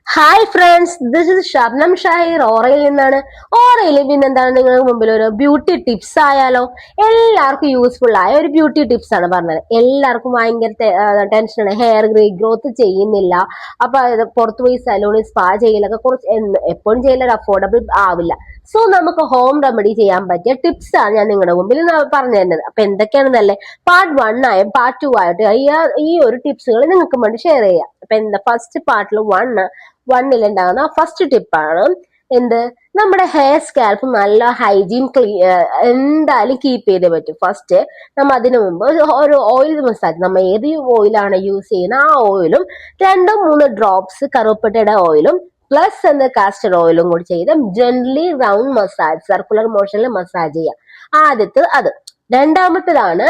Hi friends, this is Shabnam Shahir ഓറയിൽ നിന്നാണ്. ഓറയിൽ പിന്നെന്താണ് നിങ്ങൾക്ക് മുമ്പിൽ ഒരു ബ്യൂട്ടി ടിപ്സ് ആയാലോ. എല്ലാവർക്കും യൂസ്ഫുൾ ആയ ഒരു ബ്യൂട്ടി ടിപ്സ് ആണ് പറഞ്ഞത്. എല്ലാവർക്കും ഭയങ്കര ടെൻഷനാണ്, ഹെയർ റീഗ്രോത്ത് ചെയ്യുന്നില്ല. അപ്പൊ പുറത്തു പോയി സലൂണിൽ സ്പാ ചെയ്യലൊക്കെ കുറച്ച് എപ്പോഴും ചെയ്യലൊരു അഫോർഡബിൾ ആവില്ല. സോ നമുക്ക് ഹോം റെമഡി ചെയ്യാൻ പറ്റിയ ടിപ്സ് ആണ് ഞാൻ നിങ്ങളുടെ മുമ്പിൽ പറഞ്ഞു തരുന്നത്. അപ്പൊ എന്തൊക്കെയാണെന്നല്ലേ, പാർട്ട് 1 ആയും പാർട്ട് 2 ആയിട്ട് ഈ ഒരു ടിപ്സുകൾ നിങ്ങൾക്ക് വേണ്ടി ഷെയർ ചെയ്യാം. അപ്പൊ എന്താ, ഫസ്റ്റ് പാർട്ടിൽ വണ്ണിൽ ഉണ്ടാകുന്ന ഫസ്റ്റ് ടിപ്പാണ് എന്ത്, നമ്മുടെ ഹെയർ സ്കാൽപ്പ് നല്ല ഹൈജീൻ എന്തായാലും കീപ്പ് ചെയ്തേ പറ്റും. ഫസ്റ്റ് നമ്മൾ അതിനു മുമ്പ് ഒരു ഓയിൽ മസാജ്, നമ്മൾ ഏത് ഓയിലാണ് യൂസ് ചെയ്യുന്ന ആ ഓയിലും 2-3 ഡ്രോപ്സ് കറുപ്പട്ടയുടെ ഓയിലും പ്ലസ് കാസ്റ്റർ ഓയിലും കൂടി ചെയ്ത് ജെന്റ്ലി റൗണ്ട് മസാജ്, സർക്കുലർ മോഷനിൽ മസാജ് ചെയ്യാം. ആദ്യത്തെ അത്. രണ്ടാമത്തേതാണ്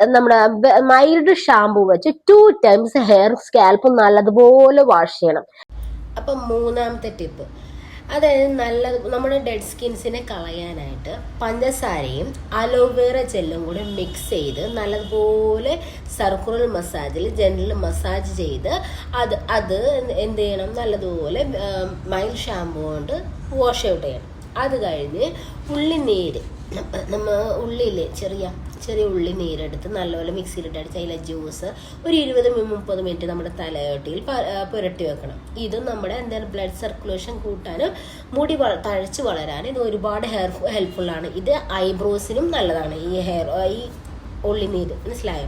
നമ്മുടെ മൈൽഡ് ഷാമ്പു വെച്ച് 2 ടൈംസ് ഹെയർ സ്കാൽപ്പ് നല്ലതുപോലെ വാഷ് ചെയ്യണം. അപ്പൊ മൂന്നാമത്തെ ടിപ്പ്, അതായത് നമ്മുടെ ഡെഡ് സ്കിൻസിനെ കളയാനായിട്ട് പഞ്ചസാരയും അലോവേറ ജെല്ലും കൂടി മിക്സ് ചെയ്ത് നല്ലതുപോലെ സർക്കുലർ മസാജിൽ ജെന്റിൽ മസാജ് ചെയ്ത് അത് എന്ത് ചെയ്യണം, നല്ലതുപോലെ മൈൽഡ് ഷാമ്പു കൊണ്ട് വാഷ് ഔട്ട് ചെയ്യണം. അത് കഴിഞ്ഞ് ഉള്ളിനീര്, നമ്മ ഉള്ളില് ചെറിയ ഉള്ളി നീരെടുത്ത് നല്ലപോലെ മിക്സിയിലിട്ട് അടിച്ച് അതിലെ ജ്യൂസ് ഒരു 20-30 മിനിറ്റ് നമ്മുടെ തലയോട്ടിയിൽ പുരട്ടി വെക്കണം. ഇത് നമ്മുടെ എന്തായാലും ബ്ലഡ് സർക്കുലേഷൻ കൂട്ടാനും മുടി തഴച്ച് വളരാനും ഇത് ഒരുപാട് ഹെൽപ്ഫുള്ളാണ്. ഇത് ഐബ്രോസിനും നല്ലതാണ് ഈ ഉള്ളിനീര്, മനസ്സിലായോ?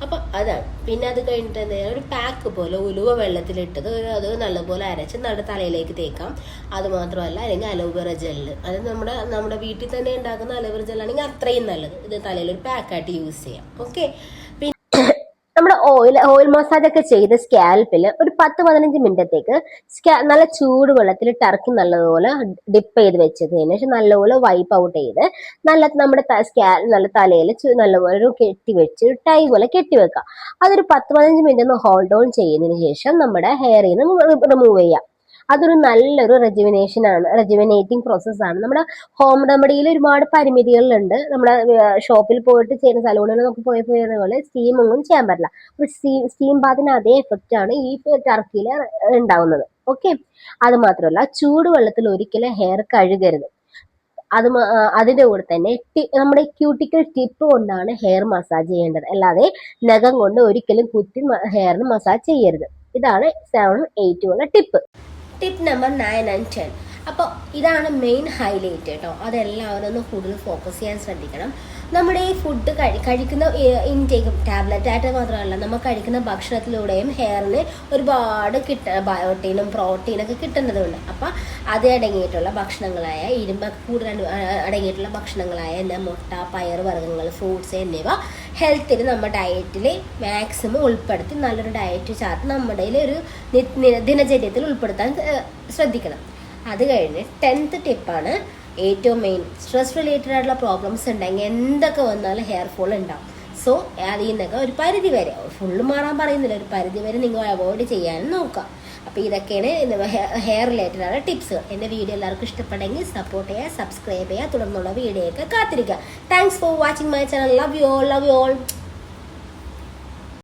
അപ്പൊ അതാണ്. പിന്നെ അത് കഴിഞ്ഞിട്ട് എന്താ, ഒരു പാക്ക് പോലെ ഉലുവ വെള്ളത്തിലിട്ടത് അത് നല്ലപോലെ അരച്ച് തലയിലേക്ക് തേക്കാം. അത് മാത്രമല്ല, അല്ലെങ്കിൽ അലോവേറ ജെല്ല്, അത് നമ്മുടെ വീട്ടിൽ തന്നെ ഉണ്ടാക്കുന്ന അലോവേറ ജെല്ലാണെങ്കിൽ അത്രയും നല്ലത്. ഇത് തലയിൽ ഒരു പാക്കായിട്ട് യൂസ് ചെയ്യാം. ഓക്കെ. നമ്മുടെ ഓയിൽ മസാജ് ഒക്കെ ചെയ്ത് സ്കാൽപ്പിൽ ഒരു 10-15 മിനിറ്റത്തേക്ക് നല്ല ചൂട് വെള്ളത്തിൽ ടർക്കി നല്ലതുപോലെ ഡിപ്പ് ചെയ്ത് വെച്ചതിന് ശേഷം നല്ലപോലെ വൈപ്പ് ഔട്ട് ചെയ്ത് നമ്മുടെ നല്ല തലയിൽ നല്ലപോലെ ഒരു കെട്ടിവെച്ച് ടൈ പോലെ കെട്ടിവെക്കാം. അതൊരു 10-15 മിനിറ്റ് ഒന്ന് ഹോൾഡ് ഓൺ ചെയ്തതിന് ശേഷം നമ്മുടെ ഹെയറിൽ നിന്ന് റിമൂവ് ചെയ്യാം. അതൊരു നല്ലൊരു റെജുവിനേറ്റിംഗ് പ്രോസസ്സാണ്. നമ്മുടെ ഹോം റെമഡിയിൽ ഒരുപാട് പരിമിതികളുണ്ട്. നമ്മുടെ ഷോപ്പിൽ പോയിട്ട് ചെയ്യുന്ന സലൂണിൽ നമുക്ക് ചെയ്യുന്ന പോലെ സ്റ്റീമൊന്നും ചെയ്യാൻ പറ്റില്ല. ഒരു സ്റ്റീം ബാത്തിന് അതേ എഫക്റ്റ് ആണ് ഈ ടർക്കിയിൽ ഉണ്ടാവുന്നത്. ഓക്കെ. അത് മാത്രമല്ല, ചൂടുവെള്ളത്തിൽ ഒരിക്കലും ഹെയർ കഴുകരുത്. അതിന്റെ കൂടെ തന്നെ നമ്മുടെ ക്യൂട്ടിക്കൽ ടിപ്പ് കൊണ്ടാണ് ഹെയർ മസാജ് ചെയ്യേണ്ടത്, അല്ലാതെ നഖം കൊണ്ട് ഒരിക്കലും കുത്തി ഹെയറിന് മസാജ് ചെയ്യരുത്. ഇതാണ് 7-8 ഉള്ള ടിപ്പ്. Tip number 9 and 10. അപ്പോൾ ഇതാണ് മെയിൻ ഹൈലൈറ്റ് കേട്ടോ. അതെല്ലാവരും ഒന്ന് കൂടുതൽ ഫോക്കസ് ചെയ്യാൻ ശ്രദ്ധിക്കണം. നമ്മുടെ ഈ ഫുഡ് കഴിക്കുന്ന ഇൻടേക്ക് ടാബ്ലറ്റ് ആയിട്ട് മാത്രമല്ല, നമ്മൾ കഴിക്കുന്ന ഭക്ഷണത്തിലൂടെയും ഹെയറിന് ഒരുപാട് ബയോട്ടീനും പ്രോട്ടീനൊക്കെ കിട്ടുന്നതുണ്ട്. അപ്പം അത് അടങ്ങിയിട്ടുള്ള ഭക്ഷണങ്ങളായ ഇരുമ്പ് കൂടുതൽ അടങ്ങിയിട്ടുള്ള ഭക്ഷണങ്ങളായ മുട്ട, പയറുവർഗ്ഗങ്ങൾ, ഫ്രൂട്ട്സ് എന്നിവ ഹെൽത്തിന് നമ്മുടെ ഡയറ്റിൽ മാക്സിമം ഉൾപ്പെടുത്തി നല്ലൊരു ഡയറ്റ് ചാർട്ട് നമ്മുടെ ഒരു ദിനചര്യത്തിൽ ഉൾപ്പെടുത്താൻ ശ്രദ്ധിക്കണം. അത് കഴിഞ്ഞ് 10th ടിപ്പാണ് ഏറ്റവും മെയിൻ. സ്ട്രെസ് റിലേറ്റഡ് ആയിട്ടുള്ള പ്രോബ്ലംസ് ഉണ്ടെങ്കിൽ എന്തൊക്കെ വന്നാലും ഹെയർ ഫോൾ ഉണ്ടാവും. സോ അതിൽ നിന്നൊക്കെ ഒരു പരിധി വരെ, ഫുള്ള് മാറാൻ പറയുന്നില്ല, ഒരു പരിധി വരെ നിങ്ങൾ അവോയ്ഡ് ചെയ്യാനും നോക്കാം. അപ്പോൾ ഇതൊക്കെയാണ് ഹെയർ റിലേറ്റഡ് ആയ ടിപ്സ്. എൻ്റെ വീഡിയോ എല്ലാവർക്കും ഇഷ്ടപ്പെട്ടെങ്കിൽ സപ്പോർട്ട് ചെയ്യുക, സബ്സ്ക്രൈബ് ചെയ്യുക, തുടർന്നുള്ള വീഡിയോ ഒക്കെ കാത്തിരിക്കുക. Thanks for watching my channel. Love you all.